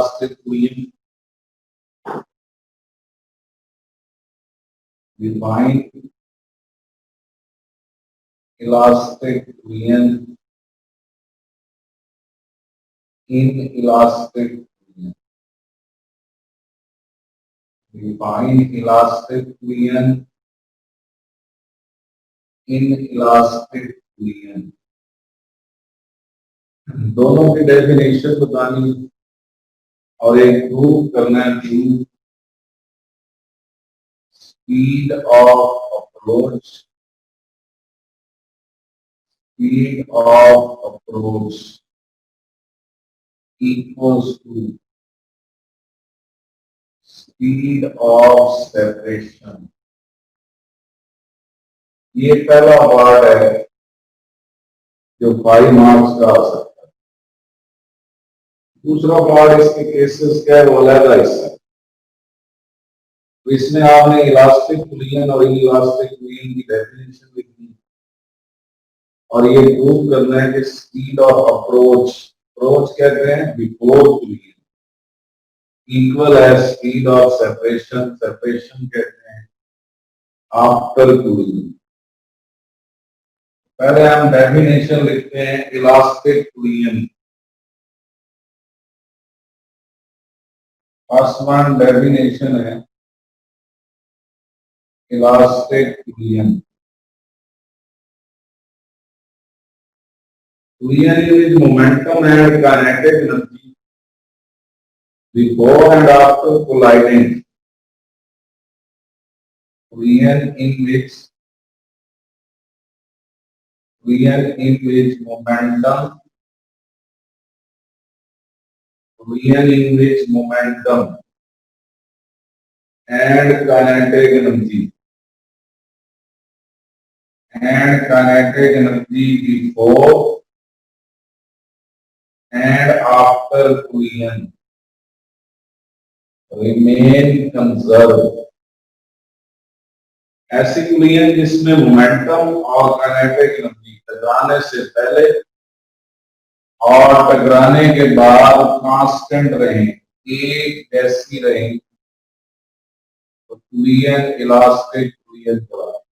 inelastic fluid. Define elastic fluid. Inelastic fluid. Define elastic fluid. Inelastic fluid. दोनों की definition बतानी और एक प्रूव करना है कि speed of approach equals to speed of separation. ये पहला वर्ड है जो 5 मार्क्स का आ सकता है। दूसरा पार्ट इसके केसेस का है वो अलग हिस्सा। तो इसमें आपने इलास्टिक फुलियन और इलास्टिक फुलियन की डेफिनेशन लिखनी और ये प्रूव करना है कि स्पीड ऑफ अप्रोच कहते हैं बिफोर फुलियन इक्वल है स्पीड ऑफ सेपरेशन कहते हैं आफ्टर फुलियन। पहले हम डेफिनेशन लिखते हैं इलास्टिक फुलियन। फर्स्ट वन डेफिनेशन है elastic फुलियन। फुलियन is momentum and kinetic energy before and after colliding. Fluid in which momentum and kinetic energy before and after collision remain conserved। ऐसी collision जिसमें momentum और kinetic energy टकराने से पहले और टकराने के बाद कांस्टेंट रहे, एक जैसी रहे, तो collision इलास्टिक collision कहलाता है।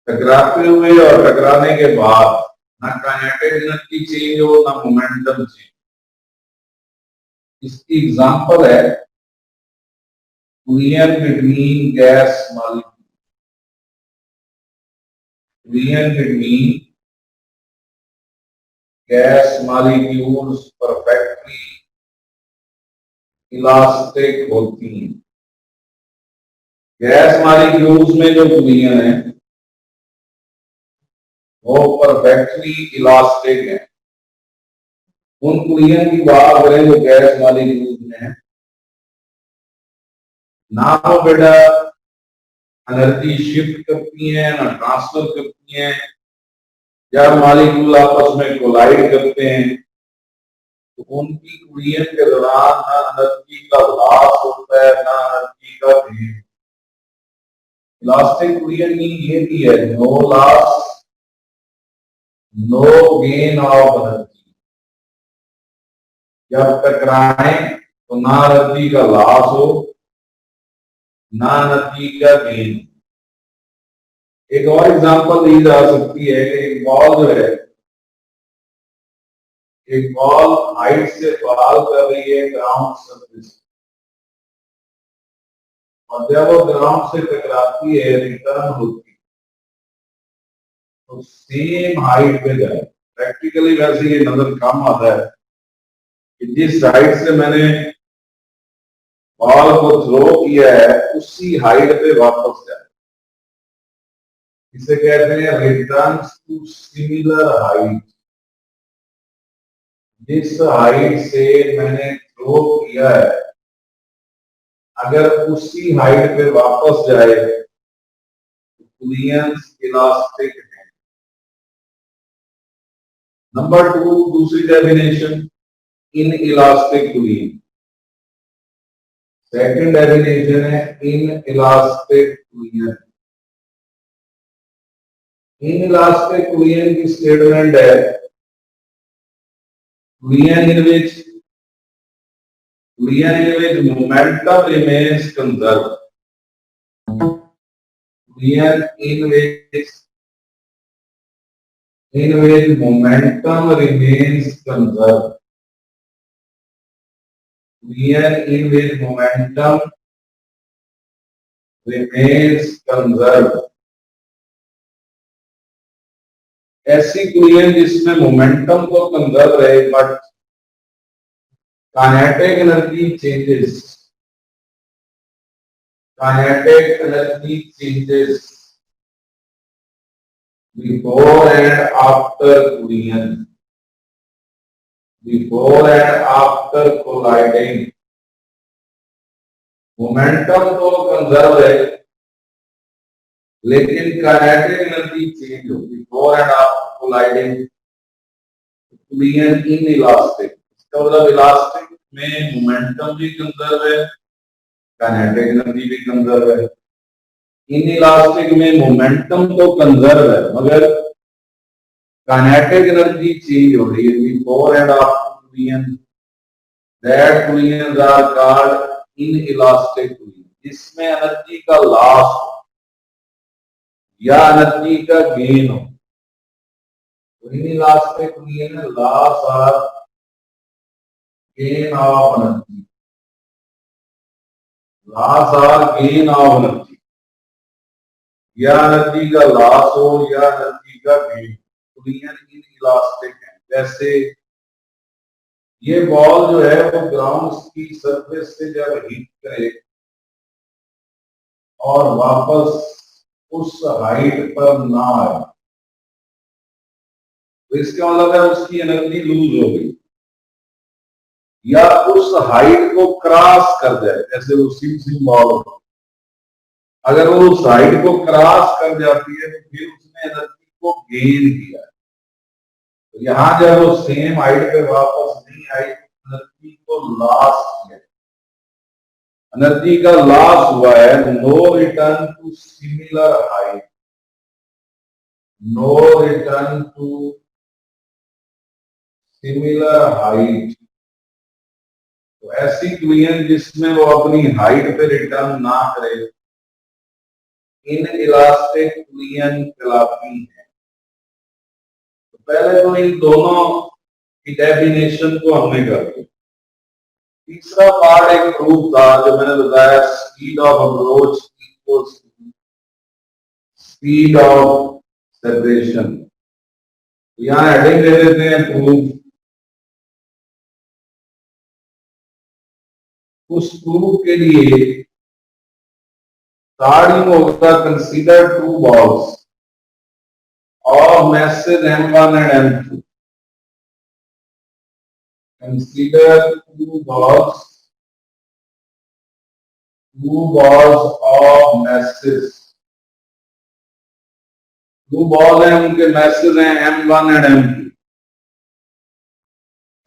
टकराते हुए और टकराने के बाद ना काइनेटिक एनर्जी चेंज हो ना मोमेंटम चेंज। इसकी एग्जांपल है collision between gas molecules perfectly elastic होती हैं। गैस मॉलिक्यूल्स में जो collision है वो परफेक्टली इलास्टिक है। उन collision की बात करें जो गैस मॉलिक्यूल्स में है, ना वो बेटा एनर्जी शिफ्ट करती है ना ट्रांसफर करती है। जब मॉलिक्यूल आपस में कोलाइड करते हैं तो उनकी collision के दौरान ना एनर्जी का लॉस होता है ना एनर्जी का गेन। इलास्टिक collision में ये भी है no loss no gain of energy. जब टकराएं तो ना एनर्जी का लॉस हो ना एनर्जी का गेन। एक और एग्जांपल दी जा सकती है कि एक बॉल जो है, एक बॉल हाइट से फॉल कर रही है ग्राउंड सरफेस और जब वो ग्राउंड से टकराती है रिटर्न होती है तो सेम हाइट पे जाए। प्रैक्टिकली वैसे ये नजर कम आता है कि जिस साइड से मैंने बॉल को थ्रो किया है उसी हाइट पे वापस जाए। इसे कहते हैं रिटर्न टू सिमिलर हाइट। जिस हाइट से मैंने थ्रो किया है अगर उसी हाइट पे वापस जाए तो collision इलास्टिक है। नंबर 2 दूसरी definition inelastic collision। Second definition है inelastic collision। Inelastic collision की स्टेटमेंट है collision in which Boolean in which momentum remains conserved. Boolean in which momentum remains conserved. Boolean in which momentum remains conserved. ऐसी Boolean जिसमें momentum तो conserve रहे but kinetic energy changes. Kinetic energy changes before and after collision. Before and after colliding. Momentum तो conserve है लेकिन kinetic energy change हो before and after colliding. collision inelastic. इसका मतलब इलास्टिक में मोमेंटम भी कंजर्व है, काइनेटिक एनर्जी भी कंजर्व है. इनइलास्टिक में मोमेंटम तो कंजर्व है मगर काइनेटिक एनर्जी चेंज हो रही है before and after collision. That collisions are called inelastic collision. इसमें एनर्जी का लॉस या एनर्जी का गेन हो. इनइलास्टिक collision में लॉस और गेन ऑफ एनर्जी. लॉस और गेन ऑफ एनर्जी. या एनर्जी का लॉस हो या एनर्जी का गेन. collision इनइलास्टिक है. जैसे ये बॉल जो है वो ग्राउंड की सरफेस से जब हिट करे और वापस उस हाइट पर ना आए तो इसका मतलब है उसकी एनर्जी लूज हो गई या उस हाइट को क्रॉस कर जाए. जैसे वो सिम बॉल अगर वो उस हाइट को क्रॉस कर जाती है तो फिर उसने एनर्जी को गेन किया. तो यहां जब वो सेम हाइट पे वापस नहीं आई एनर्जी को लॉस किया. एनर्जी का लॉस हुआ है. No return to similar height. No return to similar height. तो ऐसी collision जिसमें वो अपनी हाइट पे रिटर्न ना करे इन इलास्टिक collision कहलाती है. तो पहले तो इन दोनों की डेफिनेशन को हमने कर दिया. तीसरा पार्ट एक प्रूफ था जो मैंने बताया speed of approach equals to speed of separation. यहां हेडिंग दे देते हैं प्रूफ. उस प्रूफ के लिए स्टार्टिंग होगा consider two balls of masses m1 and m2. Consider two balls of masses. दो बॉल हैं उनके मैसेज हैं m1 and m2.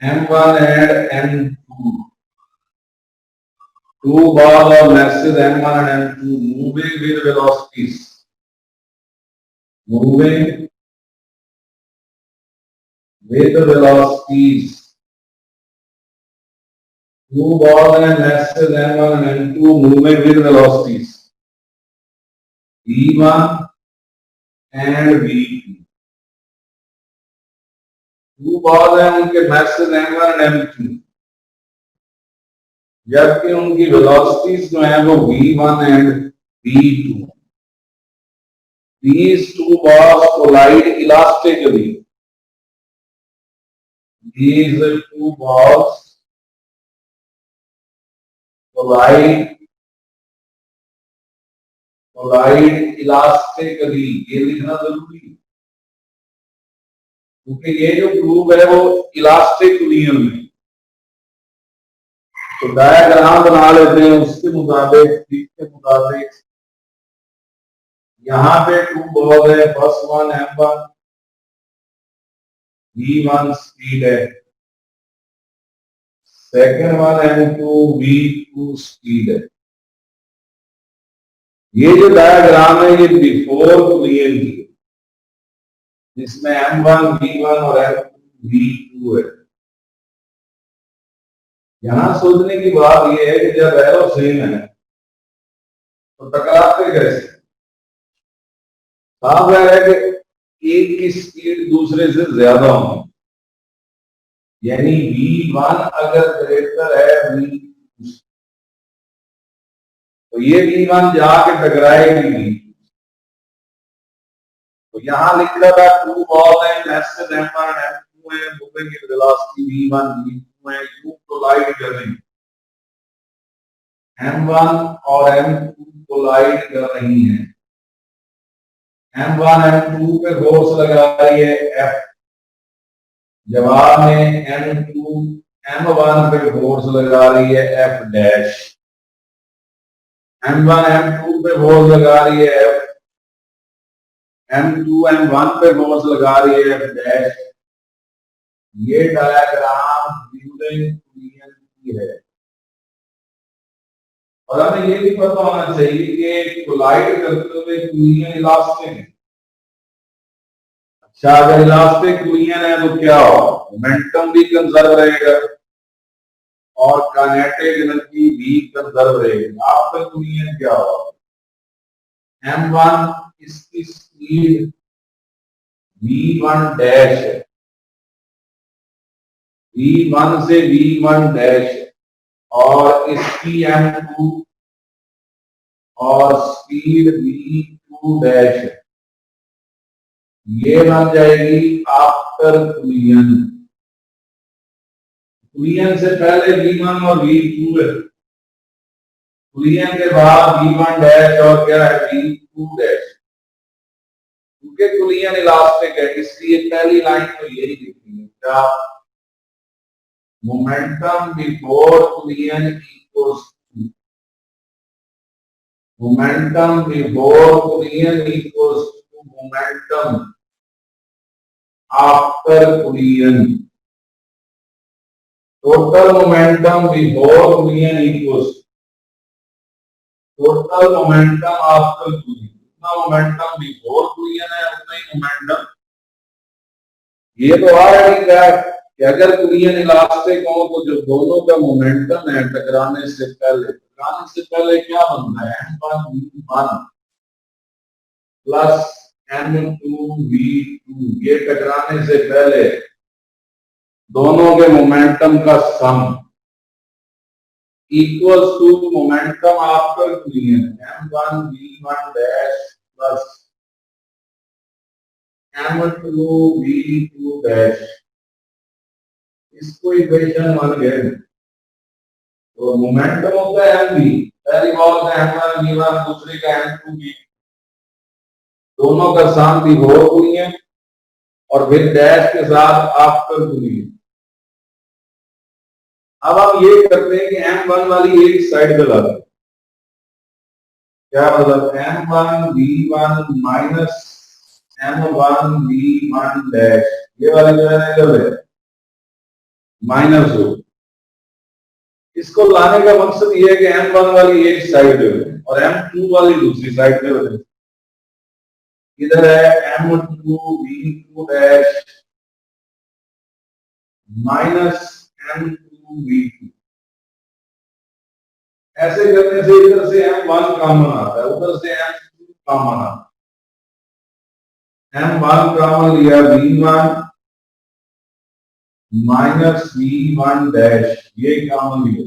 m1 and m2. Two balls of masses m1 and m2 moving with velocities. Moving with velocities. Two balls and masses m1 and m2 moving with velocities v1 and v2. Two balls हैं उनके message m1 and m2 जबकि उनकी velocities जो है वो v1 and v2. These two balls collide elastically. These two balls collide elastically. ये लिखना जरूरी है क्योंकि ये जो प्रूफ है वो इलास्टिक collision में. तो डायग्राम बना लेते हैं उसके मुताबिक. यहां पे टू बॉल है. First one m1 v1 speed है. Second one m2 v2 speed है. ये जो डायग्राम है ये बिफोर collision की जिसमें m1 v1 और m2 v2 है. यहां सोचने की बात यह है कि जब एरो सेम है तो टकराते कैसे? साफ है कि एक की स्पीड दूसरे से ज्यादा होगी, यानी v1 अगर ग्रेटर है v, तो ये v1 जाके टकराएगी। तो यहां लिखा था two ball and less than m1 and m2 है, moving in velocity v1 v2 है, यू कोलाइड कर रही m1 और m2 कोलाइड कर रही है। m1 m2 पे फोर्स लगा रही है F, जवाब में m2 m1 पे फोर्स लगा रही है F डैश, m1 m2 पे फोर्स लगा रही है F, m2 m1 पे फोर्स लगा रही है F डैश। ये डायग्राम ड्यूरिंग कोलिजन की है। और हमें ये भी पता होना चाहिए कि कोलाइड करते हुए कोलिजन इलास्टिक है। अच्छा, अगर इलास्टिक कोलिजन है तो क्या हो, मोमेंटम भी कंजर्व रहेगा और काइनेटिक एनर्जी भी कंजर्व रहेगी। आपका कोलिजन क्या हो, m1 इसकी स्पीड v1 डैश है, v1 से v1 डैश है, और इसकी m2 और स्पीड v2 डैश है। ये बन जाएगी आफ्टर कोलिजन। कोलिजन से पहले v1 और v2 है, कोलिजन के बाद v1 डैश और क्या है v2 डैश। क्योंकि कोलिजन इलास्टिक है इसलिए पहली लाइन तो यही लिखनी है, क्या momentum before collision equals to momentum before collision equals to momentum after collision. Total momentum before collision equals total momentum after collision. जितना मोमेंटम बिफोर कोलिजन है उतना ही मोमेंटम। ये तो ऑलरेडी क्या है कि अगर कोलिजन इलास्टिक हो तो जो दोनों का मोमेंटम है टकराने से पहले क्या बनता है, m1 v1 plus m2 v2। ये टकराने से पहले दोनों के मोमेंटम का sum equals to momentum after collision m1 v1 dash plus m2 v2 dash. इसको इक्वेशन बन गए। तो मोमेंटम होता है mv, पहली बॉल का m1 v1, दूसरी का m2 v2, दोनों का सम बिफोर कोलिजन और फिर डैश के साथ आफ्टर कोलिजन। अब हम ये करते हैं कि m1 वाली एक साइड पे लाते हैं। क्या मतलब m1 v1 minus m1 v1 dash, ये वाली जो है माइनस हो। इसको लाने का मकसद ये है कि m1 वाली एक साइड पे और m2 वाली दूसरी साइड पे बने। इधर है m2 v2 dash minus m2 v2। ऐसे करने से इधर से m1 कॉमन आता है, उधर से m2 कॉमन आता है। m1 कॉमन लिया v1 माइनस v1 डैश, ये कॉमन लिया,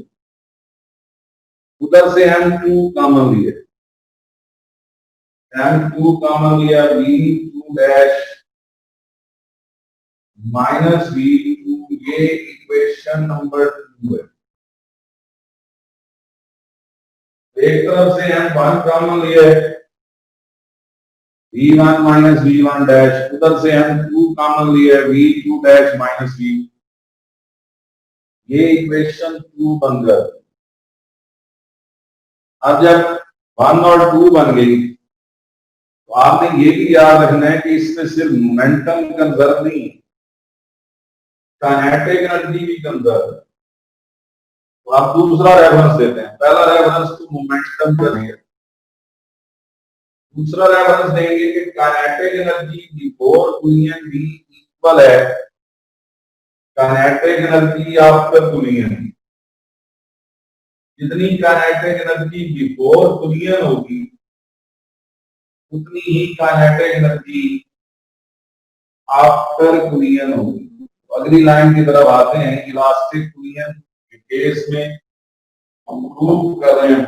उधर से m2 कॉमन लिया, m2 कॉमन लिया v2 डैश माइनस v2। ये इक्वेशन नंबर 2 है। एक तरफ से m1 कॉमन लिया है v1 माइनस v1 डैश, उधर से m2 कॉमन लिया है v2 डैश माइनस v। ये इक्वेशन 2 बन गया। अब जब 1 और 2 बन गई तो आपने ये भी याद रखना है कि इसमें सिर्फ मोमेंटम कंजर्व नहीं, काइनेटिक एनर्जी भी कंजर्व है। तो आप दूसरा रेफरेंस देते हैं, पहला रेफरेंस तो मोमेंटम का दिया, दूसरा रेफरेंस देंगे कि काइनेटिक एनर्जी बिफोर कोलिजन भी इक्वल है काइनेटिक एनर्जी आफ्टर कोलिजन। जितनी काइनेटिक एनर्जी बिफोर कुलियन होगी उतनी ही काइनेटिक एनर्जी आफ्टर कुलियन होगी। अगली लाइन की तरफ आते हैं। इलास्टिक कुलियन के केस में हम प्रूव कर रहे हैं।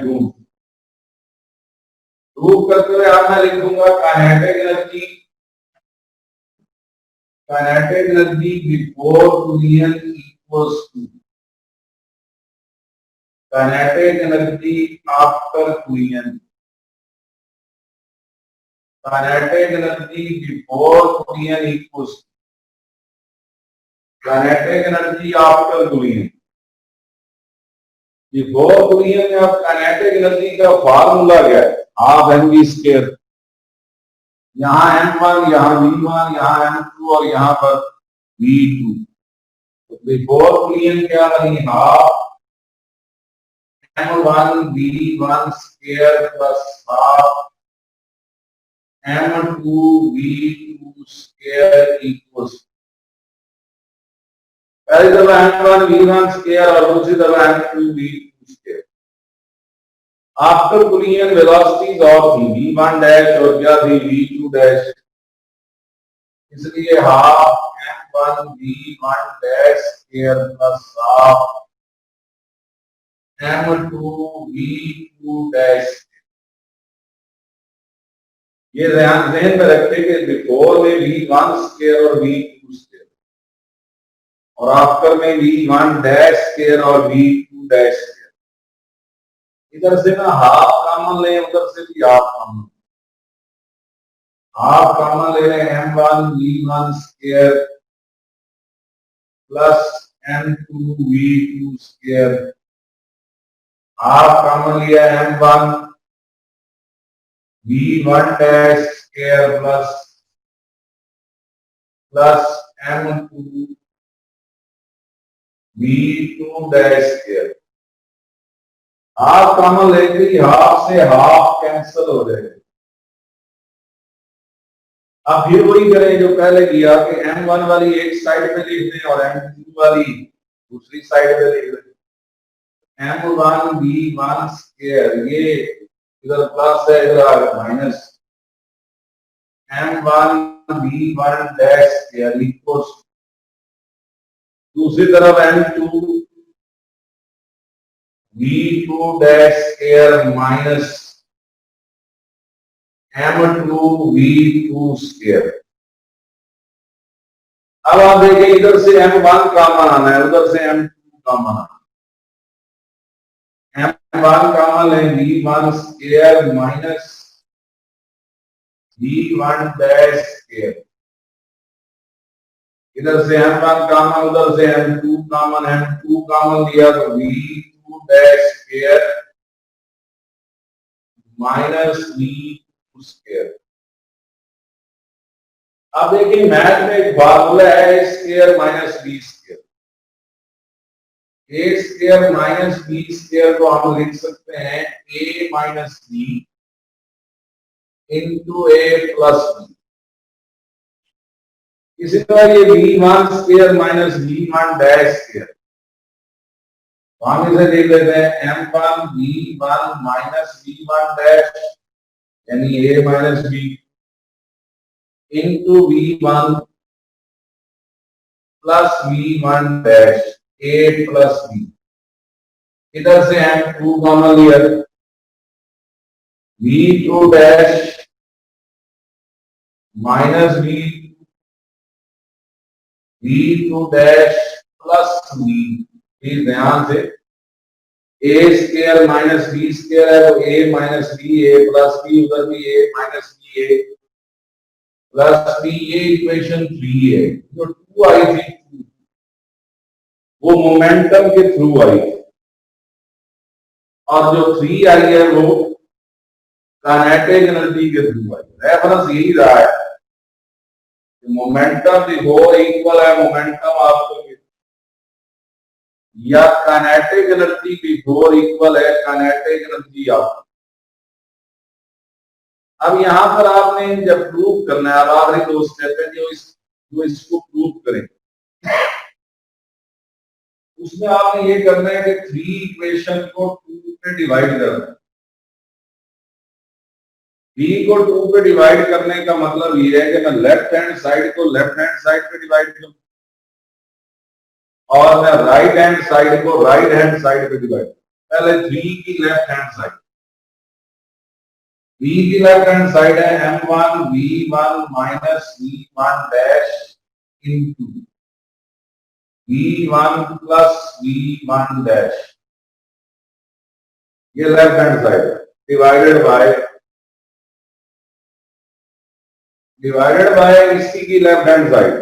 प्रूव करते हुए आप मैं लिख दूंगा kinetic energy before collision equals to kinetic energy after collision. Kinetic energy before collision equals kinetic energy after collision. Before collision में अब काइनेटिक एनर्जी का फार्मूला क्या है? Half M V square. यहाँ m1, यहाँ v1, यहाँ m2 और यहाँ पर v2। तो बिफोर कुलियन क्या बनी? Half m1 v1 square plus half m2 v2 square equals पहली दफा m1 v1 स्क्वायर और दूसरी दफा m2 v2 square. After कुलियन velocities और थी v1 डैश और क्या थी? v2 dash. इसलिए half m1 v1 dash square plus half m2 v2 dash. ये ध्यान में रखें कि बिफोर में v1 स्क्वायर और v2 स्क्वायर और आफ्टर में v1 डैश स्क्वायर और v2 डैश स्क्वायर। इधर से ना हाफ कॉमन ले, उधर से भी हाफ कॉमन। हाफ कॉमन ले रहे हैं m1 v1 square plus m2 v2 square. Half common लिया m1 v1 dash square plus m2 v2 dash square. Half common लेते ही हाफ से हाफ कैंसिल हो जाएगा। अब फिर वही करें जो पहले किया कि m1 वाली एक साइड पे लिख दें और m2 वाली दूसरी साइड पे लिख दें। m1 v1 स्क्वायर, ये इधर प्लस है इधर आ minus. m1 v1 dash square equals दूसरी तरफ m2 v2 dash square minus m2 v2 square. अब आप देखिए इधर से m1 कॉमन आना है, उधर से m2 कॉमन आना है। m1 कॉमन है v1 square minus v1 dash square. इधर से m1 कॉमन, उधर से m2 कॉमन। m2 कॉमन लिया तो v2 dash square minus v2 square. अब देखिए मैथ में एक फार्मूला है a square minus b square. a square minus b square को हम लिख सकते हैं a minus b into a plus b। इसी तरह ये v1 square minus v1 dash square, हम इसे लिख लेते हैं m1 v1 minus v1 dash यानी a minus b into v1 plus v1 dash a plus b। इधर से m2 कॉमन लिया v2 dash minus v2 dash plus b। Please ध्यान से a square minus b square है तो a minus b a plus b, उधर भी a minus b a plus b। ये इक्वेशन 3 है। जो 2 आई थी वो मोमेंटम के थ्रू आई थी और जो 3 आई है वो काइनेटिक एनर्जी के थ्रू आई। रेफरेंस यही रहा है मोमेंटम बिफोर इक्वल है मोमेंटम आपको या काइनेटिक एनर्जी बिफोर इक्वल है काइनेटिक एनर्जी आफ्टर। अब यहां पर आपने जब प्रूव करना है, अब आखिरी 2 स्टेप है जो इसको प्रूव करें, उसमें आपने ये करना है कि 3 इक्वेशन को 2 पे डिवाइड करना है। v को 2 पे डिवाइड करने का मतलब ये है कि मैं लेफ्ट हैंड साइड को लेफ्ट हैंड साइड पे डिवाइड करूं और मैं राइट हैंड साइड को राइट हैंड साइड पे डिवाइड। पहले 3 की लेफ्ट हैंड साइड, v की लेफ्ट हैंड साइड है m1 v1 minus v1 dash into v1 plus v1 dash, ये लेफ्ट हैंड साइड है, डिवाइडेड बाय इसी की लेफ्ट हैंड साइड,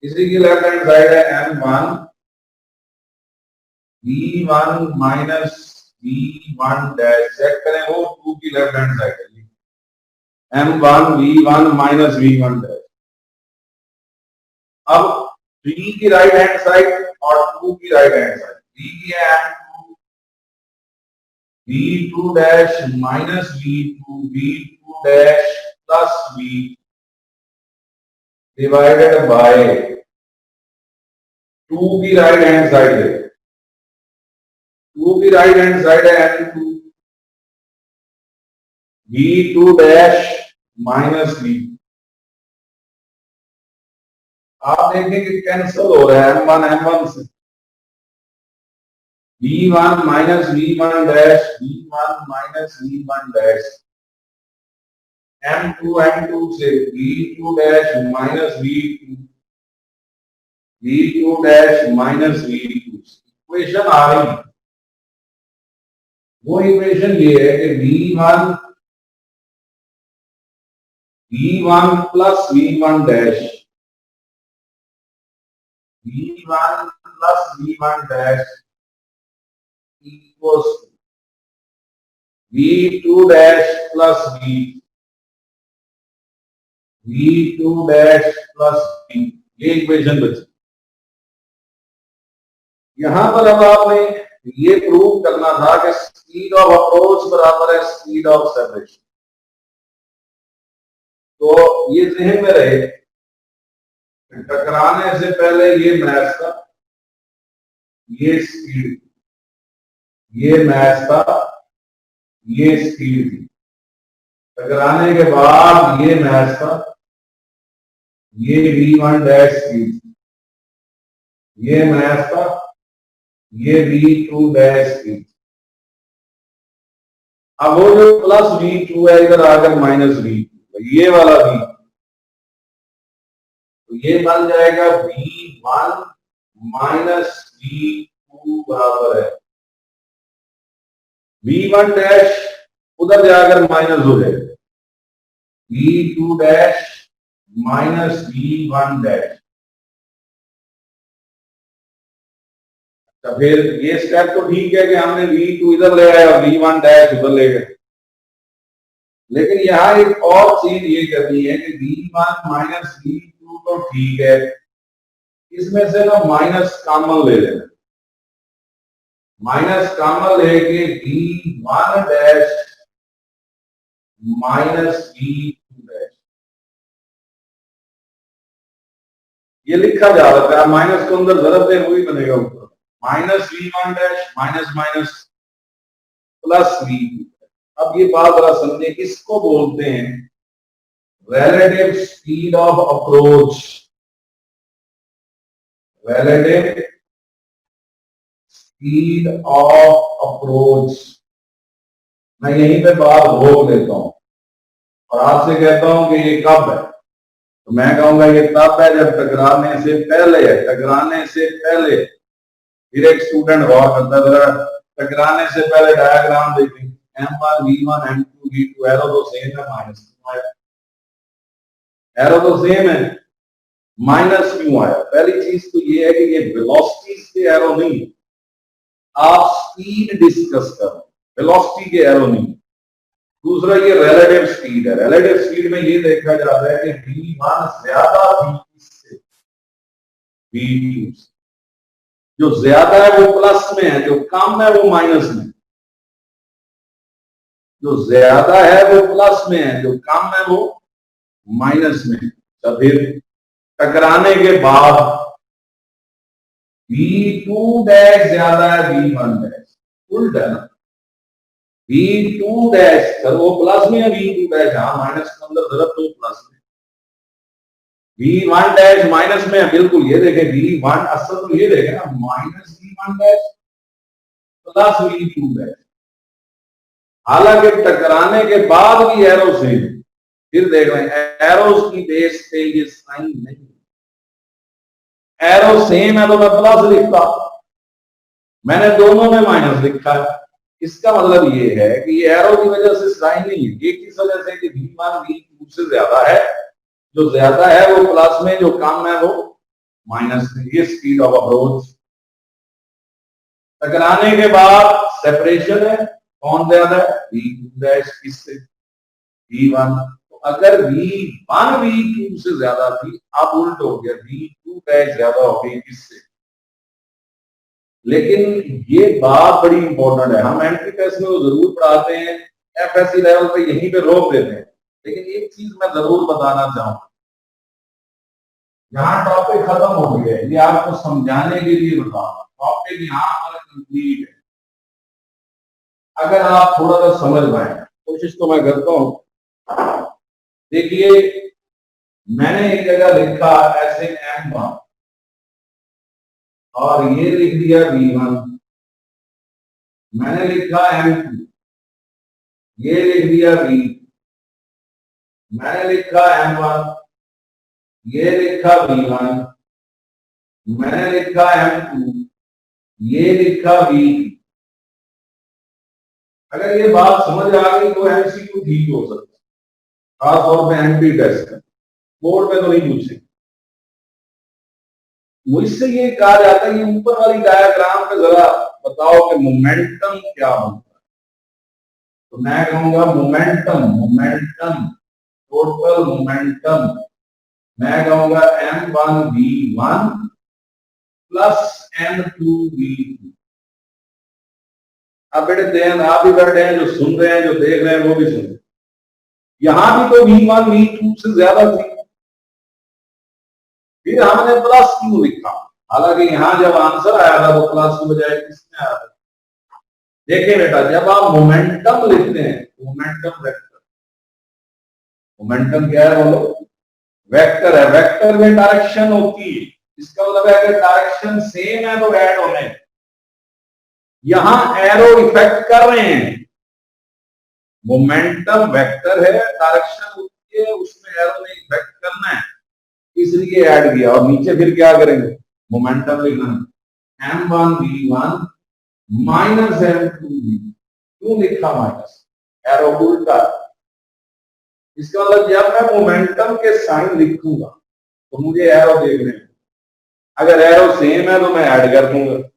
इसी की लेफ्ट हैंड साइड है m1 v1 minus v1 dash. Check करें वो 2 की लेफ्ट हैंड साइड है m1 v1 minus v1 dash. अब 3 की राइट हैंड साइड और 2 की राइट हैंड साइड, 3 की है m2 v2 dash minus v2 dash plus v divided by 2 की राइट हैंड साइड है, 2 की राइट हैंड साइड है m2 v2 dash minus v। आप देखेंगे कैंसिल हो रहा है m1 से, v1 minus v1 dash v1 minus v1 dash, m2 से v2 dash minus v2 dash minus v2। Equation आ रही है, वो इक्वेशन ये है कि v1 plus v1 dash, v1 plus v1 dash equals v2 dash plus v2 dash plus v। ये equation बची। यहां पर अब आपने ये प्रूव करना था कि स्पीड ऑफ अप्रोच बराबर है स्पीड ऑफ सेपरेशन। तो ये ज़हन में रहे, टकराने से पहले ये मैच था, ये स्पीड, ये मैच था, ये स्पीड थी। टकराने के बाद ये मैच था, ये v1 डैश स्पीड थी, ये मैच था, ये v2 डैश स्पीड। अब वो जो प्लस v2 है इधर आकर माइनस v2, ये वाला v, तो ये बन जाएगा v1 माइनस v2 बराबर है v1 डैश उधर जाकर माइनस हो जाएगा v2 dash minus v1 dash. तो फिर ये स्टेप तो ठीक है कि हमने v2 इधर ले आया और v1 डैश उधर ले गए, लेकिन यहां एक और चीज ये करनी है कि v1 माइनस v2 तो ठीक है, इसमें से ना माइनस कॉमन ले लेना, माइनस कॉमन लेके v1 dash minus v2 dash, ये लिखा जा रहा है, माइनस को अंदर जरूरत है वही बनेगा ऊपर, minus v1 dash minus minus plus v2। अब ये बात जरा समझे, इसको बोलते हैं relative speed of approach, relative speed of approach. मैं यहीं पे बात रोक लेता हूं और आपसे कहता हूं कि ये कब है, तो मैं कहूंगा ये तब है जब टकराने से पहले है, टकराने से पहले। फिर एक स्टूडेंट गौर करता है, टकराने से पहले डायग्राम देखें, m1 v1 m2 v2, arrow तो सेम है, माइनस क्यों आया, एरो तो सेम है, माइनस क्यों आया। पहली चीज तो ये है कि ये वेलोसिटीज के एरो नहीं, आप स्पीड डिस्कस कर, वेलोसिटी के एरो नहीं। दूसरा ये रिलेटिव स्पीड है, रिलेटिव स्पीड में ये देखा जाता है कि v1 ज्यादा v2 से, v2 से जो ज्यादा है वो प्लस में है, जो कम है वो माइनस में, जो ज्यादा है वो प्लस में है, जो कम है वो माइनस में। तो फिर टकराने के बाद v2 डैश ज्यादा है v1 डैश, उल्टा है ना, V2 डैश सर वो प्लस में है, V2 डैश हाँ माइनस के अंदर जरूरत तो प्लस में, V1 डैश माइनस में है बिल्कुल, ये देखें V1 असल तो ये देखें ना minus V1 dash plus V2 dash, हालांकि टकराने के बाद भी एरो सेम, फिर देख रहे हैं एरोस की बेस पे ये साइन नहीं, एरो सेम है तो मैं प्लस लिखता, मैंने दोनों में माइनस लिखा है, इसका मतलब ये है कि ये एरो की वजह से साइन नहीं है, ये किस वजह से कि V1 V2 से ज्यादा है, जो ज्यादा है वो प्लस में, जो कम है वो माइनस में, ये स्पीड ऑफ अप्रोच। टकराने के बाद सेपरेशन है, कौन ज्यादा है, V2 डैश किससे, V1, तो अगर V1 V2 से ज्यादा थी, अब उल्ट हो गया, V2 डैश ज्यादा हो गई किससे। लेकिन ये बात बड़ी इंपॉर्टेंट है, हम एंट्री टेस्ट में वो जरूर पढ़ाते हैं, एफएससी लेवल पे यहीं पे रोक देते हैं, लेकिन एक चीज मैं जरूर बताना चाहूंगा, यहाँ टॉपिक खत्म हो गया है, ये आपको समझाने के लिए बताऊंगा, टॉपिक यहाँ पर कंप्लीट है, अगर आप थोड़ा सा समझ पाए, कोशिश तो मैं करता हूं। देखिए मैंने एक जगह लिखा ऐसे M1 और ये लिख दिया V1, मैंने लिखा M2, ये लिख दिया V2, मैंने लिखा M1, ये लिखा V1, मैंने लिखा M2, ये लिखा V2। अगर ये बात समझ आ गई तो MCQ ठीक हो सकता है, खासतौर पे एंट्री टेस्ट में, बोर्ड में तो नहीं पूछे। मुझसे ये कहा जाता है कि ऊपर वाली डायग्राम पे जरा बताओ कि मोमेंटम क्या होता है, तो मैं कहूंगा मोमेंटम, मोमेंटम टोटल मोमेंटम, मैं कहूंगा M1V1 प्लस M2V2। अब बेटे ध्यान, आप भी बैठे हैं, जो सुन रहे हैं, जो देख रहे हैं वो भी सुन रहे हैं, यहां भी तो V1 V2 से ज्यादा थी, फिर हमने प्लस क्यों लिखा, हालांकि यहां जब आंसर आया था तो प्लस की बजाय किसमें आया था। देखिए बेटा जब आप मोमेंटम लिखते हैं, मोमेंटम वेक्टर, मोमेंटम क्या है बोलो, वेक्टर है, वेक्टर में डायरेक्शन होती है, इसका मतलब है अगर डायरेक्शन सेम है तो ऐड होने, यहां एरो इफेक्ट कर रहे हैं, मोमेंटम वेक्टर है, डायरेक्शन होती है, उसमें एरो ने इफेक्ट करना है, इसलिए ऐड किया, और नीचे फिर क्या करेंगे, मोमेंटम लिखना है M1V1 माइनस M2V, क्यों लिखा माइनस, एरो उल्टा, इसका मतलब जब मैं मोमेंटम के साइन लिखूंगा तो मुझे एरो देखने हैं, अगर एरो सेम है तो मैं ऐड कर दूंगा,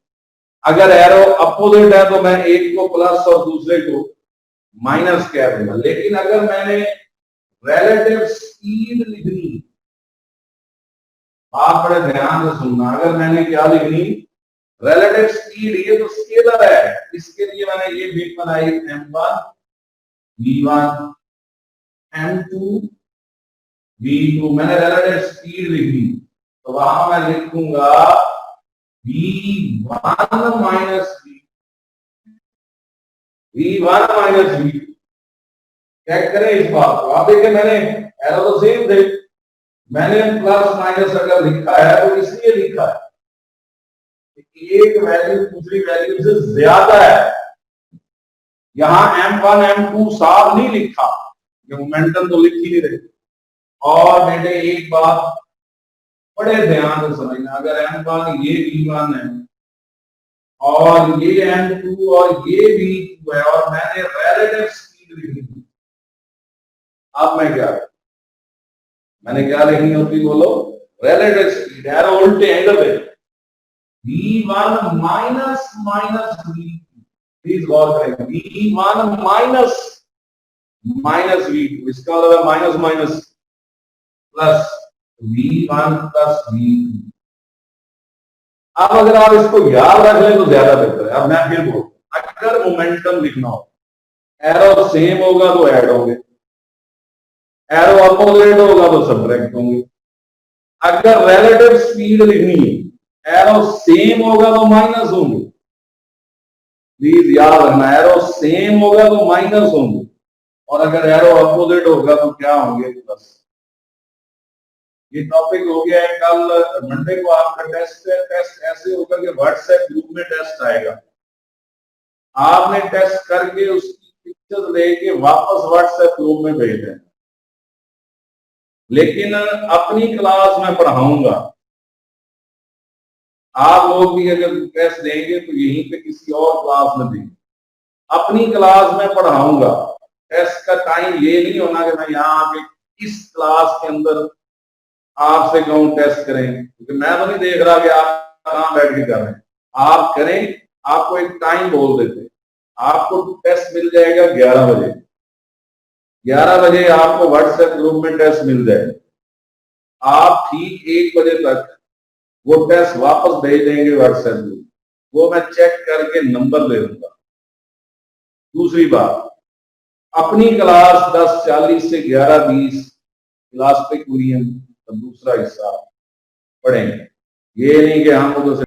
अगर एरो अपोजिट है तो मैं एक को प्लस और दूसरे को माइनस कह दूंगा। लेकिन अगर मैंने रिलेटिव स्पीड लिखनी, आप बड़े ध्यान से सुनना, अगर मैंने क्या लिखनी, रिलेटिव स्पीड, ये तो स्केलर है, इसके लिए मैंने ये बिट बनाई M1 V1 M2 V2, मैंने रिलेटिव स्पीड लिखी, तो वहां मैं लिखूंगा V1 minus V1 minus V2। Check करें इस बात को, आप देखिए मैंने एरो तो सेम थे, मैंने प्लस माइनस अगर लिखा है तो इसलिए लिखा है एक वैल्यू दूसरी वैल्यू से ज्यादा है, यहां M1 M2 साफ नहीं लिखा, ये मोमेंटम तो लिख ही नहीं रहे। और बेटे एक बात बड़े ध्यान से समझना, अगर M1 ये V1 है और ये M2 और ये V2 है और मैंने रिलेटिव स्पीड लिखी, अब मैं क्या, मैंने क्या लिखनी होती बोलो, रिलेटिव स्पीड, एरो उल्टे एंगल पे, V1 minus minus V2, please गौर करें, V1 माइनस माइनस V2, इसका मतलब minus minus plus, V1 plus V2। अब अगर आप इसको याद रख लें तो ज्यादा बेहतर है। अब मैं फिर बोलूं, अगर मोमेंटम लिखना हो, एरो सेम होगा तो ऐड होंगे, एरो अपोजिट होगा तो सब्ट्रैक्ट होंगे, अगर रिलेटिव स्पीड लिखनी है, एरो सेम होगा तो माइनस होंगे, प्लीज याद रखना, एरो सेम होगा तो माइनस होंगे, और अगर एरो अपोजिट होगा तो क्या होंगे, प्लस। ये टॉपिक हो गया है। कल मंडे को आपका टेस्ट है। टेस्ट ऐसे होगा कि व्हाट्सएप ग्रुप में टेस्ट आएगा, आपने टेस्ट करके उसकी पिक्चर लेके वापस व्हाट्सएप ग्रुप में भेज देना। लेकिन अपनी क्लास में पढ़ाऊंगा, आप लोग भी अगर टेस्ट देंगे तो यहीं पे किसी और क्लास में देंगे, अपनी क्लास में पढ़ाऊंगा। टेस्ट का टाइम ये नहीं होना कि मैं यहाँ आके इस क्लास के अंदर आपसे कहूं टेस्ट करें, क्योंकि मैं तो नहीं देख रहा कि आप कहां बैठ के कर रहे हैं। आप करें, आपको एक टाइम बोल देते, आपको टेस्ट मिल जाएगा 11 बजे। 11 बजे आपको व्हाट्सएप ग्रुप में टेस्ट मिल जाएगा। आप ठीक 1 बजे तक वो टेस्ट वापस भेज देंगे व्हाट्सएप ग्रुप, वो मैं चेक करके नंबर ले लूंगा। दूसरी बात, अपनी क्लास 10:40 से 11:20 क्लास पे कुरियन का दूसरा हिस्सा पढ़ेंगे। ये नहीं कि हम लोग